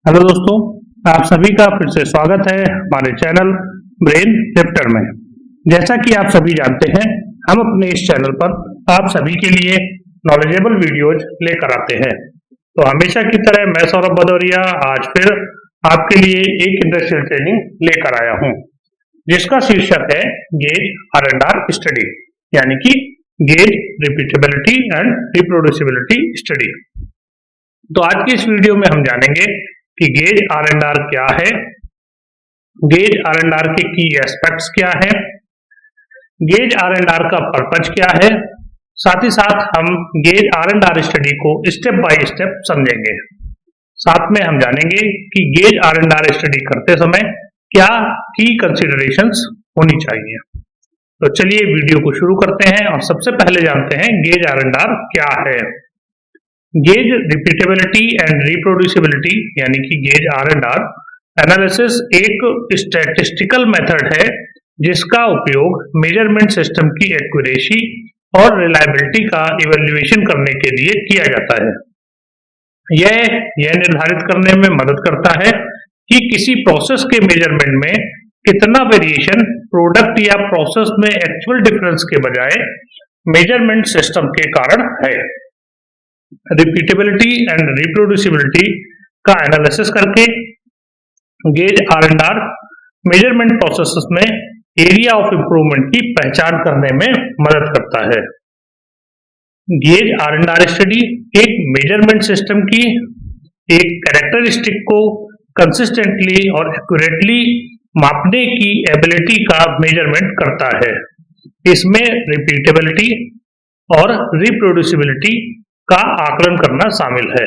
Hello दोस्तों, आप सभी का फिर से स्वागत है हमारे चैनल ब्रेन लिफ्टर में। जैसा कि आप सभी जानते हैं, हम अपने इस चैनल पर आप सभी के लिए नॉलेजेबल वीडियोज लेकर आते हैं। तो हमेशा की तरह मैं सौरभ भदौरिया आज फिर आपके लिए एक इंडस्ट्रियल ट्रेनिंग लेकर आया हूं, जिसका शीर्षक है गेज R&R स्टडी, यानी कि gauge repeatability and reproducibility study. तो आज की इस वीडियो में हम जानेंगे कि गेज R&R क्या है, गेज R&R के की एस्पेक्ट्स क्या है, गेज R&R का पर्पज क्या है, साथ ही साथ हम गेज R&R स्टडी को स्टेप बाय स्टेप समझेंगे। साथ में हम जानेंगे कि गेज R&R स्टडी करते समय क्या की कंसीडरेशंस होनी चाहिए। तो चलिए वीडियो को शुरू करते हैं और सबसे पहले जानते हैं गेज R&R क्या है। गेज रिपीटेबिलिटी एंड रिप्रोड्यूसिबिलिटी यानी कि गेज R&R एनालिसिस एक स्टैटिस्टिकल मेथड है जिसका उपयोग मेजरमेंट सिस्टम की एक्यूरेसी और रिलायबिलिटी का इवैल्यूएशन करने के लिए किया जाता है। यह निर्धारित करने में मदद करता है कि किसी प्रोसेस के मेजरमेंट में कितना वेरिएशन प्रोडक्ट या प्रोसेस में एक्चुअल डिफरेंस के बजाय मेजरमेंट सिस्टम के कारण है। रिपीटेबिलिटी एंड रिप्रोड्यूसिबिलिटी का एनालिसिस करके गेज R&R मेजरमेंट प्रोसेसेस में एरिया ऑफ इंप्रूवमेंट की पहचान करने में मदद करता है। गेज R&R स्टडी एक मेजरमेंट सिस्टम की एक कैरेक्टरिस्टिक को कंसिस्टेंटली और एक्यूरेटली मापने की एबिलिटी का मेजरमेंट करता है। इसमें रिपीटेबिलिटी और रिप्रोड्यूसिबिलिटी का आकलन करना शामिल है।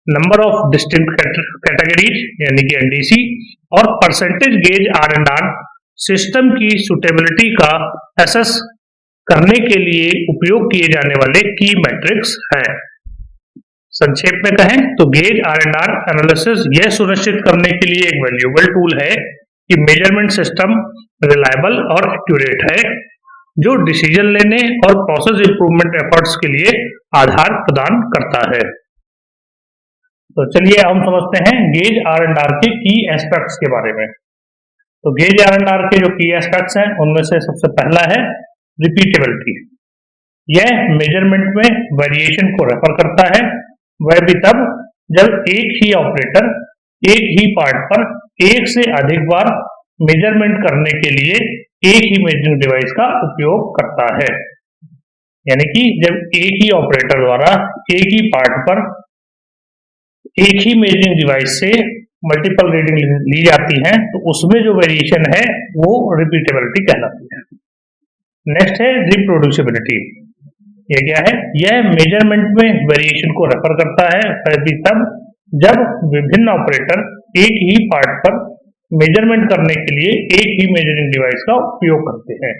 नंबर ऑफ डिस्टिंक्ट कैटेगरीज यानी कि NDC और परसेंटेज गेज R&R सिस्टम की सुटेबिलिटी का एसेस करने के लिए उपयोग किए जाने वाले की मैट्रिक्स है। संक्षेप में कहें तो गेज R&R एनालिसिस यह सुनिश्चित करने के लिए एक वैल्यूएबल टूल है कि मेजरमेंट सिस्टम रिलायबल और एक्यूरेट है, जो डिसीजन लेने और प्रोसेस इंप्रूवमेंट एफर्ट्स के लिए आधार प्रदान करता है। तो चलिए हम समझते हैं गेज R&R के की एस्पेक्ट्स के बारे में। तो गेज R&R के जो की एस्पेक्ट्स हैं उनमें से सबसे पहला है रिपीटेबिलिटी। यह मेजरमेंट में वेरिएशन को रेफर करता है, वह भी तब जब एक ही ऑपरेटर एक ही पार्ट पर एक से अधिक बार मेजरमेंट करने के लिए एक ही मेजरिंग डिवाइस का उपयोग करता है। यानी कि जब एक ही ऑपरेटर द्वारा एक ही पार्ट पर एक ही मेजरिंग डिवाइस से मल्टीपल रीडिंग ली जाती है तो उसमें जो वेरिएशन है वो रिपीटेबिलिटी कहलाती है। नेक्स्ट है रिप्रोड्यूसिबिलिटी। ये क्या है? यह मेजरमेंट में वेरिएशन को रेफर करता है, वह भी तब जब विभिन्न ऑपरेटर एक ही पार्ट पर मेजरमेंट करने के लिए एक ही मेजरिंग डिवाइस का उपयोग करते हैं।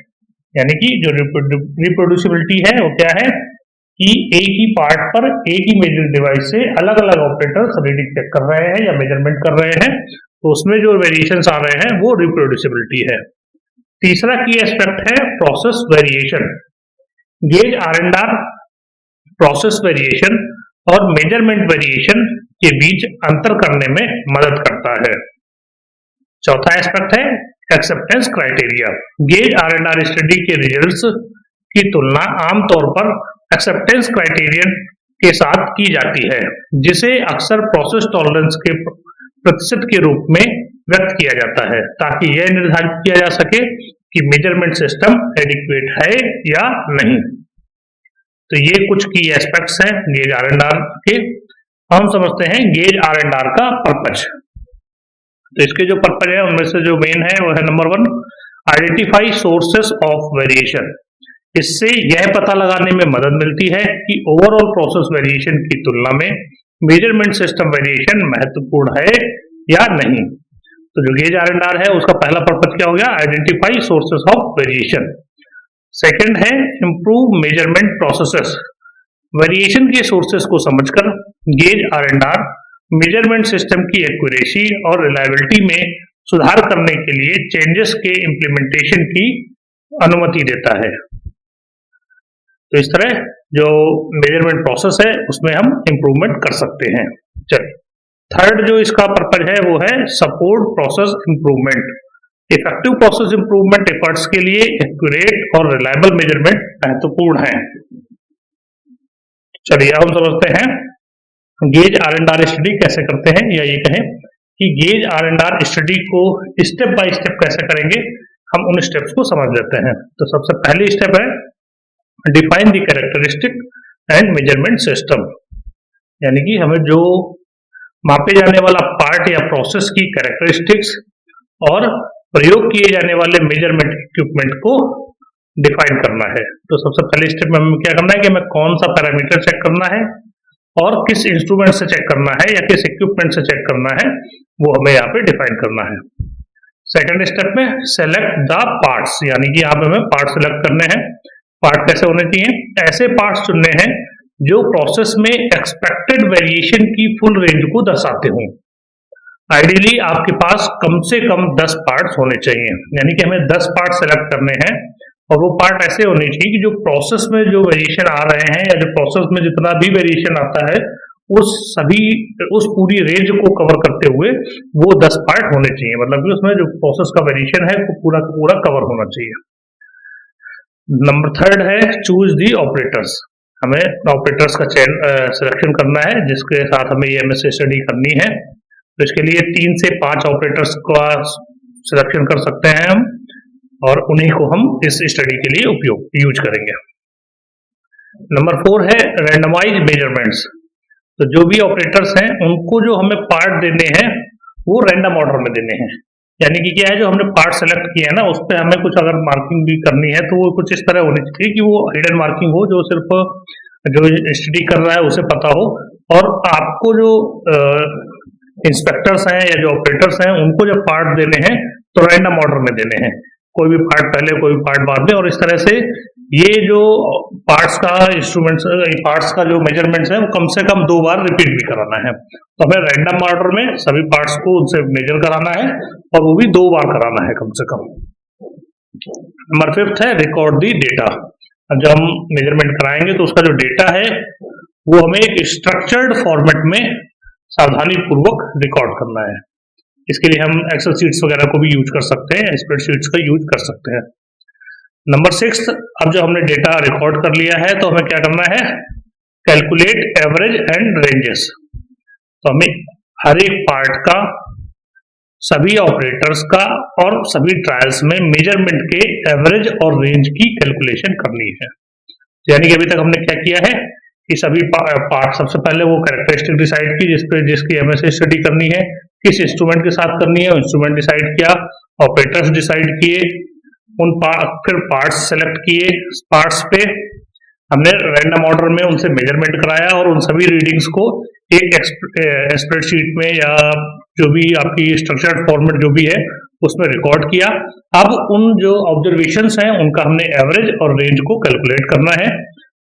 यानी कि जो रिप्रोड्यूसिबिलिटी है वो क्या है कि एक ही पार्ट पर एक ही मेजरिंग डिवाइस से अलग अलग ऑपरेटर्स रीडिंग चेक कर रहे हैं या मेजरमेंट कर रहे हैं, तो उसमें जो वेरिएशंस आ रहे हैं वो रिप्रोड्यूसिबिलिटी है। तीसरा की एस्पेक्ट है process variation. Gauge R&R process variation और मेजरमेंट वेरिएशन के बीच अंतर करने में मदद करता है। चौथा एस्पेक्ट है acceptance criteria. Gauge R&R study के रिजल्ट्स की तुलना आमतौर पर एक्सेप्टेंस क्राइटेरियन के साथ की जाती है, जिसे अक्सर प्रोसेस टॉलरेंस के प्रतिशत के रूप में व्यक्त किया जाता है, ताकि यह निर्धारित किया जा सके कि मेजरमेंट सिस्टम एडिक्वेट है या नहीं। तो ये कुछ की एस्पेक्ट्स हैं गेज R&R के। हम समझते हैं गेज R&R का पर्पज। तो इसके जो पर्पज है उनमें से जो मेन है वो है number 1, identify sources of variation. इससे यह पता लगाने में मदद मिलती है कि ओवरऑल प्रोसेस वेरिएशन की तुलना में मेजरमेंट सिस्टम वेरिएशन महत्वपूर्ण है या नहीं। तो जो गेज R&R है उसका पहला पर्पज क्या हो गया? Identify sources of variation. Second है इंप्रूव मेजरमेंट प्रोसेसेस। वेरिएशन के सोर्सेस को समझकर गेज R&R मेजरमेंट सिस्टम की एक्यूरेसी और रिलायबिलिटी में सुधार करने के लिए चेंजेस के इम्प्लीमेंटेशन की अनुमति देता है। तो इस तरह जो मेजरमेंट प्रोसेस है उसमें हम इंप्रूवमेंट कर सकते हैं। चलिए थर्ड जो इसका पर्पज है वो है support process improvement. Effective process improvement efforts के लिए एक्यूरेट और रिलायबल मेजरमेंट महत्वपूर्ण है। चलिए अब हम समझते हैं gauge R and R study कैसे करते हैं, या ये कहें कि gauge R and R study को स्टेप बाय स्टेप कैसे करेंगे, हम उन स्टेप्स को समझ लेते हैं। तो सबसे पहली स्टेप है define the characteristic and measurement system, यानी कि हमें जो मापे जाने वाला पार्ट या प्रोसेस की कैरेक्टरिस्टिक्स और प्रयोग किए जाने वाले मेजरमेंट इक्विपमेंट को डिफाइन करना है। तो सबसे पहले स्टेप में हमें क्या करना है कि हमें कौन सा पैरामीटर चेक करना है और किस इंस्ट्रूमेंट से चेक करना है या किस इक्विपमेंट से चेक करना है, वो हमें यहाँ पे डिफाइन करना है। सेकंड स्टेप में सेलेक्ट द पार्ट्स, यानी कि यहाँ पे हमें पार्ट सेलेक्ट करने हैं। पार्ट कैसे होने चाहिए, ऐसे पार्ट्स चुनने हैं जो प्रोसेस में एक्सपेक्टेड वेरिएशन की फुल रेंज को दर्शाते हों। आइडियली आपके पास कम से कम 10 पार्ट्स होने चाहिए, यानी कि हमें 10 पार्ट सेलेक्ट करने हैं और वो पार्ट ऐसे होने चाहिए कि जो प्रोसेस में जो वेरिएशन आ रहे हैं या जो प्रोसेस में जितना भी वेरिएशन आता है उस पूरी रेंज को कवर करते हुए वो 10 पार्ट होने चाहिए। मतलब कि उसमें जो प्रोसेस का वेरिएशन है वो पूरा का पूरा कवर होना चाहिए। नंबर थर्ड है चूज दी ऑपरेटर्स, हमें ऑपरेटर्स का सिलेक्शन करना है जिसके साथ हमें ये एमएस स्टडी करनी है। तो इसके लिए 3 से 5 ऑपरेटर्स का सिलेक्शन कर सकते हैं हम, और उन्हीं को हम इस स्टडी के लिए यूज करेंगे। नंबर 4 है रैंडमाइज मेजरमेंट्स, तो जो भी ऑपरेटर्स हैं उनको जो हमें पार्ट देने हैं वो रैंडम ऑर्डर में देने हैं। यानी कि क्या है, जो हमने पार्ट सेलेक्ट किया है ना उस पर हमें कुछ अगर मार्किंग भी करनी है तो वो कुछ इस तरह होनी चाहिए कि वो हिडन मार्किंग हो, जो सिर्फ जो स्टडी कर रहा है उसे पता हो, और आपको जो इंस्पेक्टर्स हैं या जो ऑपरेटर्स हैं उनको जब पार्ट देने हैं तो रैंडम ऑर्डर में देने हैं, कोई भी पार्ट पहले कोई भी पार्ट बाद में। और इस तरह से ये जो पार्ट्स का इंस्ट्रूमेंट्स पार्ट्स का जो मेजरमेंट्स है वो कम से कम 2 बार रिपीट भी कराना है। तो हमें रैंडम ऑर्डर में सभी पार्ट्स को उनसे मेजर कराना है और वो भी 2 बार कराना है कम से कम। नंबर 5 है रिकॉर्ड दी डेटा। जब हम मेजरमेंट कराएंगे तो उसका जो डेटा है वो हमें एक स्ट्रक्चर्ड फॉर्मेट में सावधानी पूर्वक रिकॉर्ड करना है। इसके लिए हम एक्सेल शीट्स वगैरह को भी यूज कर सकते हैं, स्प्रेडशीट्स का यूज कर सकते हैं। नंबर 6, अब जो हमने डेटा रिकॉर्ड कर लिया है तो हमें क्या करना है, कैलकुलेट एवरेज एंड रेंजेस। तो हमें हर एक पार्ट का, सभी ऑपरेटर्स का और सभी ट्रायल्स में मेजरमेंट के एवरेज और रेंज की कैलकुलेशन करनी है। यानी कि अभी तक हमने क्या किया है कि सभी पार्ट, सबसे पहले वो कैरेक्टरिस्टिक डिसाइड की जिसकी एमएस स्टडी करनी है, किस इंस्ट्रूमेंट के साथ करनी है इंस्ट्रूमेंट डिसाइड किया, ऑपरेटर्स डिसाइड किए, फिर पार्ट्स सेलेक्ट किए, पार्ट्स पे हमने रैंडम ऑर्डर में उनसे मेजरमेंट कराया और उन सभी रीडिंग्स को एक स्प्रेडशीट में या जो भी आपकी स्ट्रक्चर्ड फॉर्मेट जो भी है उसमें रिकॉर्ड किया। अब उन जो ऑब्जर्वेशंस हैं उनका हमने एवरेज और रेंज को कैलकुलेट करना है।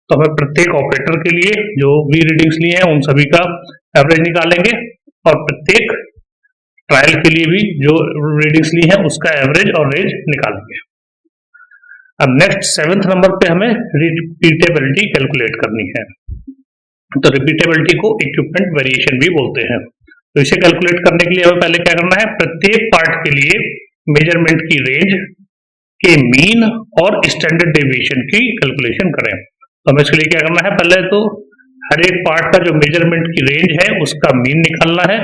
तो हमें प्रत्येक ऑपरेटर के लिए जो भी रीडिंग्स लिए हैं उन सभी का एवरेज निकालेंगे और प्रत्येक ट्रायल के लिए भी जो रीडिंग्स ली हैं उसका एवरेज और रेंज निकालेंगे। अब नेक्स्ट 7th नंबर पे हमें रिपीटेबिलिटी कैलकुलेट करनी है। तो रिपीटेबिलिटी को इक्विपमेंट वेरिएशन भी बोलते हैं। तो इसे कैलकुलेट करने के लिए हमें पहले क्या करना है, प्रत्येक पार्ट के लिए मेजरमेंट की रेंज के मीन और स्टैंडर्ड डेविएशन की कैलकुलेशन करें। तो हमें इसके लिए क्या करना है, पहले तो हर एक पार्ट का जो मेजरमेंट की रेंज है उसका मीन निकालना है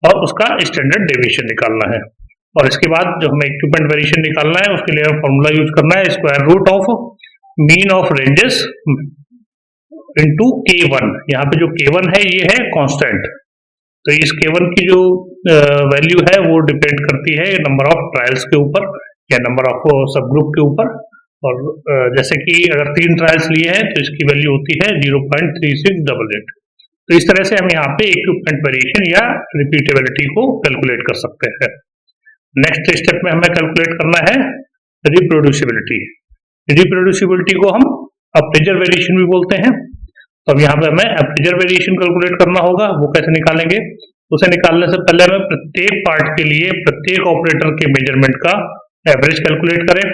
और उसका स्टैंडर्ड डेविएशन निकालना है। और इसके बाद जो हमें इक्विपमेंट वेरिएशन निकालना है उसके लिए हमें फॉर्मूला यूज करना है, square root of mean of ranges into K1। यहाँ पे जो K1 है ये है कांस्टेंट। तो इस K1 की जो वैल्यू है वो डिपेंड करती है नंबर ऑफ ट्रायल्स के ऊपर या नंबर ऑफ सब ग्रुप के ऊपर। और जैसे कि अगर 3 ट्रायल्स लिए हैं तो इसकी वैल्यू होती है 0.3688। तो इस तरह से हम यहाँ पे इक्विपमेंट वेरिएशन या रिपीटेबिलिटी को कैलकुलेट कर सकते हैं। नेक्स्ट स्टेप में हमें कैलकुलेट करना है रिप्रोड्यूसिबिलिटी। रिप्रोड्यूसिबिलिटी को हम अप्रेजर वेरिएशन भी बोलते हैं। तो अब यहाँ पे हमें अप्रेजर वेरिएशन कैलकुलेट करना होगा। वो कैसे निकालेंगे, उसे निकालने से पहले हमें प्रत्येक पार्ट के लिए प्रत्येक ऑपरेटर के मेजरमेंट का एवरेज कैलकुलेट करें,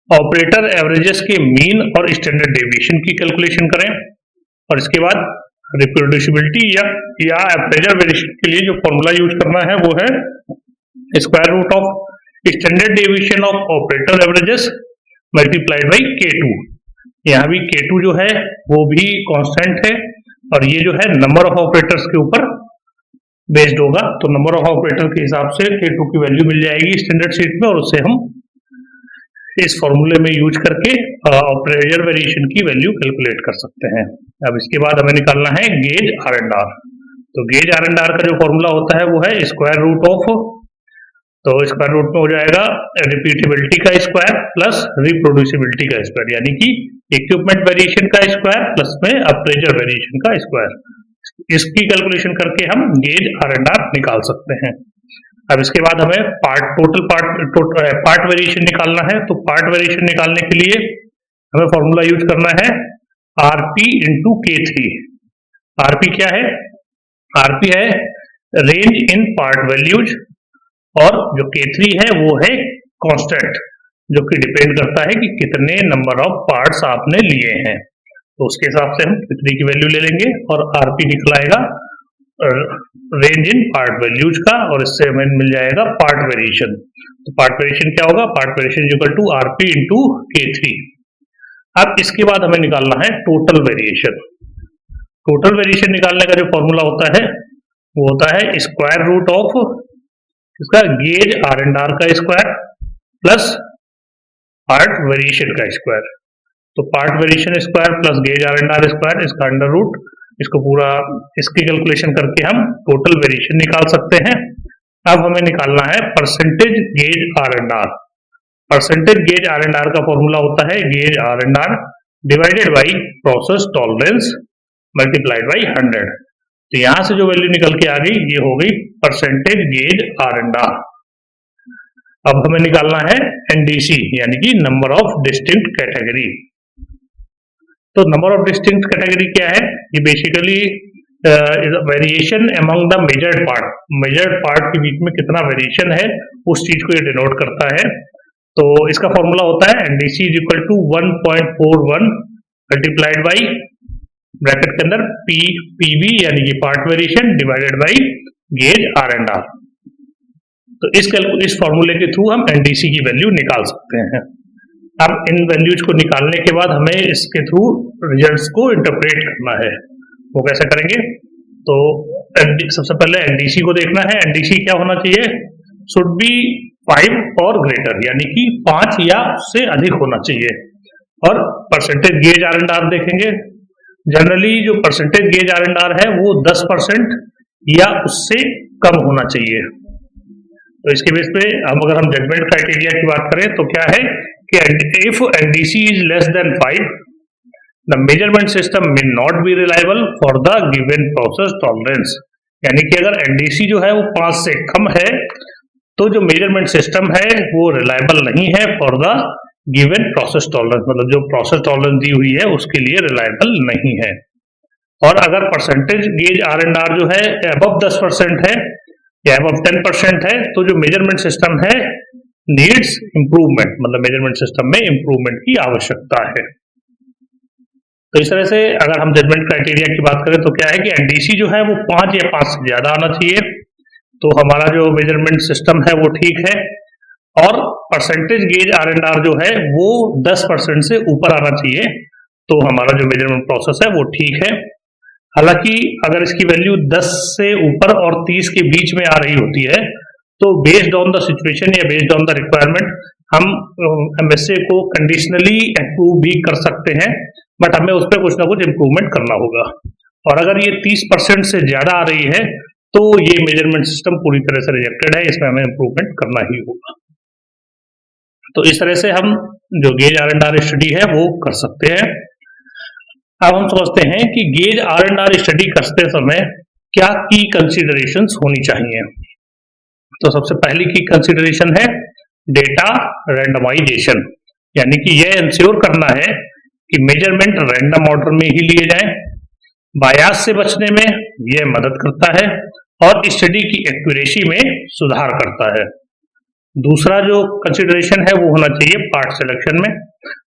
ऑपरेटर एवरेजेस के मीन और स्टैंडर्ड डेविएशन की कैलकुलेशन करें, और इसके बाद रिप्रोड्यूसिबिलिटी या अप्रेजल वेरिएशन के लिए जो फॉर्मूला यूज करना है वो है square root of standard deviation of operator averages multiplied by K2। यहाँ भी K2 जो है वो भी कांस्टेंट है और ये जो है नंबर ऑफ ऑपरेटर्स के ऊपर बेस्ड होगा, तो नंबर ऑफ ऑपरेटर के हिसाब से K2 की वैल्यू मिल जाएगी स्टैंडर्ड शीट में और उससे हम इस फॉर्मूले में यूज करके प्रेशर वेरिएशन की वैल्यू कैलकुलेट कर सकते हैं। अब इसके बाद हमें निकालना है गेज आर एंड आर। तो गेज आर एंड आर का जो फॉर्मूला होता है वो है स्क्वायर रूट ऑफ, तो स्क्वायर रूट में हो जाएगा रिपीटेबिलिटी का स्क्वायर प्लस रिप्रोड्यूसिबिलिटी का स्क्वायर, यानी कि इक्विपमेंट वेरिएशन का स्क्वायर प्लस में प्रेशर वेरिएशन का स्क्वायर। इसकी कैलकुलेशन करके हम गेज आर एंड आर निकाल सकते हैं। अब इसके बाद हमें पार्ट वेरिएशन निकालना है। तो पार्ट वेरिएशन निकालने के लिए हमें फॉर्मूला यूज करना है आरपी इंटू K3। आरपी क्या है? आरपी है रेंज इन पार्ट वैल्यूज और जो K3 है वो है कांस्टेंट, जो कि डिपेंड करता है कि कितने नंबर ऑफ पार्ट्स आपने लिए हैं। तो उसके हिसाब से हम K3 की वैल्यू ले लेंगे और आरपी निकलाएगा रेंज इन पार्ट वैल्यूज का और इससे हमें मिल जाएगा पार्ट वेरिएशन। तो पार्ट वेरिएशन क्या होगा? Part variation equal to RP into K3। अब इसके बाद हमें निकालना है टोटल वेरिएशन। टोटल वेरिएशन निकालने का जो फॉर्मूला होता है वो होता है स्क्वायर रूट ऑफ इसका गेज आर एंड आर का स्क्वायर प्लस पार्ट वेरिएशन का स्क्वायर। तो part variation square plus gauge R and R square, इसका अंडर रूट, इसको पूरा इसकी कैलकुलेशन करके हम टोटल वेरिएशन निकाल सकते हैं। अब हमें निकालना है percentage gauge R and R. Percentage gauge R and R का फॉर्मूला होता है gauge R and R divided by process tolerance multiplied by 100। तो यहां से जो वैल्यू निकल के आ गई ये हो गई percentage gauge R and R. अब हमें निकालना है एनडीसी यानी कि नंबर ऑफ डिस्टिंक्ट कैटेगरी। तो नंबर ऑफ डिस्टिंक्ट कैटेगरी क्या है? ये basically variation among the measured part, measured part के बीच में कितना वेरिएशन है उस चीज को ये डिनोट करता है। तो इसका फॉर्मूला होता है NDC is equal to 1.41 multiplied by bracket के अंदर पीवी यानी कि part variation divided by gauge R and R. तो इस फॉर्मूले के थ्रू हम एनडीसी की वैल्यू निकाल सकते हैं। अब इन वैल्यूज को निकालने के बाद हमें इसके थ्रू रिजल्ट्स को इंटरप्रेट करना है। वो कैसे करेंगे? तो सबसे पहले एनडीसी को देखना है। एनडीसी क्या होना चाहिए? शुड बी 5 और ग्रेटर, यानी कि 5 या उससे अधिक होना चाहिए। और percentage gauge R and R देखेंगे। जनरली जो percentage gauge R and R है वो 10% या उससे कम होना चाहिए। तो इसके बेस पे अगर हम जजमेंट क्राइटेरिया की बात करें तो क्या है कि if NDC is less than 5 the measurement system may not be reliable for the given process tolerance. यानी कि अगर एनडीसी जो है वो 5 से कम है तो जो मेजरमेंट सिस्टम है वो रिलायबल नहीं है for the given process tolerance, मतलब जो प्रोसेस टॉलरेंस दी हुई है उसके लिए रिलायबल नहीं है। और अगर percentage gauge R and R जो है अबव 10% है या अब 10% है तो जो मेजरमेंट सिस्टम है नीड्स इंप्रूवमेंट, मतलब मेजरमेंट सिस्टम में इंप्रूवमेंट की आवश्यकता है। तो इस तरह से अगर हम जजमेंट क्राइटेरिया की बात करें तो क्या है कि एनडीसी जो है वो 5 या 5 से ज्यादा आना चाहिए तो हमारा जो मेजरमेंट सिस्टम है वो ठीक है। और percentage gauge R and R जो है वो 10% से ऊपर आना चाहिए तो हमारा जो मेजरमेंट प्रोसेस है वो ठीक है। हालांकि अगर इसकी वैल्यू 10 से ऊपर और 30 के बीच में आ रही होती है तो बेस्ड ऑन द सिचुएशन या बेस्ड ऑन द रिक्वायरमेंट हम एमएसए को कंडीशनली अप्रूव भी कर सकते हैं, बट हमें उस पर कुछ ना कुछ इम्प्रूवमेंट करना होगा। और अगर ये 30% से ज्यादा आ रही है तो ये मेजरमेंट सिस्टम पूरी तरह से रिजेक्टेड है, इसमें हमें इम्प्रूवमेंट करना ही होगा। तो इस तरह से हम जो gauge R and R study है वो कर सकते हैं। अब हम समझते हैं कि gauge R and R study करते समय क्या की कंसीडरेशंस होनी चाहिए। तो सबसे पहली की कंसीडरेशन है डेटा रैंडमाइजेशन, यानी कि यह इंश्योर करना है कि मेजरमेंट रैंडम ऑर्डर में ही लिए जाएं। बायास से बचने में यह मदद करता है और स्टडी की एक्यूरेसी में सुधार करता है। दूसरा जो कंसीडरेशन है वो होना चाहिए पार्ट सिलेक्शन में।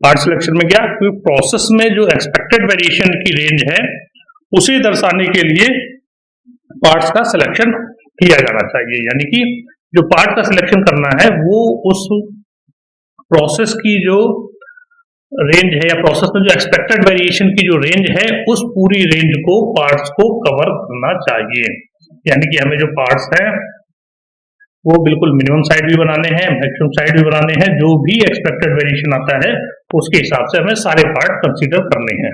पार्ट सिलेक्शन में क्या, क्योंकि प्रोसेस में जो एक्सपेक्टेड वेरिएशन की रेंज है उसे दर्शाने के लिए पार्ट्स का सिलेक्शन किया जाना चाहिए। यानी कि जो पार्ट का सिलेक्शन करना है वो उस प्रोसेस की जो रेंज है या प्रोसेस में जो एक्सपेक्टेड वेरिएशन की जो रेंज है उस पूरी रेंज को पार्ट्स को कवर करना चाहिए। यानी कि हमें जो पार्ट्स हैं वो बिल्कुल मिनिमम साइड भी बनाने हैं, मैक्सिमम साइड भी बनाने हैं। जो भी एक्सपेक्टेड वेरिएशन आता है उसके हिसाब से हमें सारे पार्ट कंसीडर करने हैं।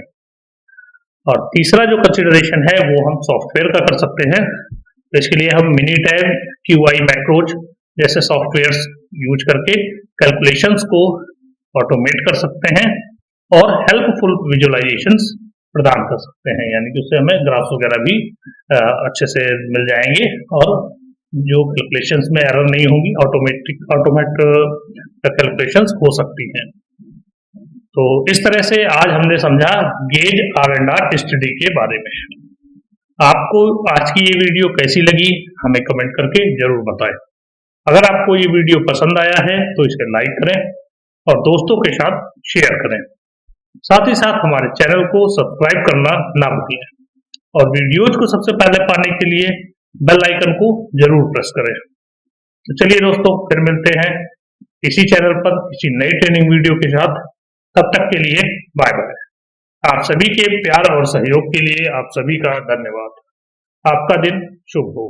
और तीसरा जो कंसिडरेशन है वो हम सॉफ्टवेयर का कर सकते हैं। तो इसके लिए हम मिनीटैब, QI मैक्रोज जैसे सॉफ्टवेयर्स यूज करके कैलकुलेशंस को ऑटोमेट कर सकते हैं और हेल्पफुल विजुअलाइजेशंस प्रदान कर सकते हैं। यानी कि उससे हमें ग्राफ्स वगैरह भी अच्छे से मिल जाएंगे और जो कैलकुलेशंस में एरर नहीं होंगी, ऑटोमेट कैलकुलेशंस हो सकती हैं। तो इस तरह से आज हमने समझा गेज R&R स्टडी के बारे में। आपको आज की ये वीडियो कैसी लगी हमें कमेंट करके जरूर बताएं। अगर आपको ये वीडियो पसंद आया है तो इसे लाइक करें और दोस्तों के साथ शेयर करें। साथ ही साथ हमारे चैनल को सब्सक्राइब करना ना भूलें और वीडियोज को सबसे पहले पाने के लिए बेल आइकन को जरूर प्रेस करें। तो चलिए दोस्तों, फिर मिलते हैं इसी चैनल पर किसी नई ट्रेनिंग वीडियो के साथ। तब तक के लिए बाय बाय। आप सभी के प्यार और सहयोग के लिए आप सभी का धन्यवाद। आपका दिन शुभ हो।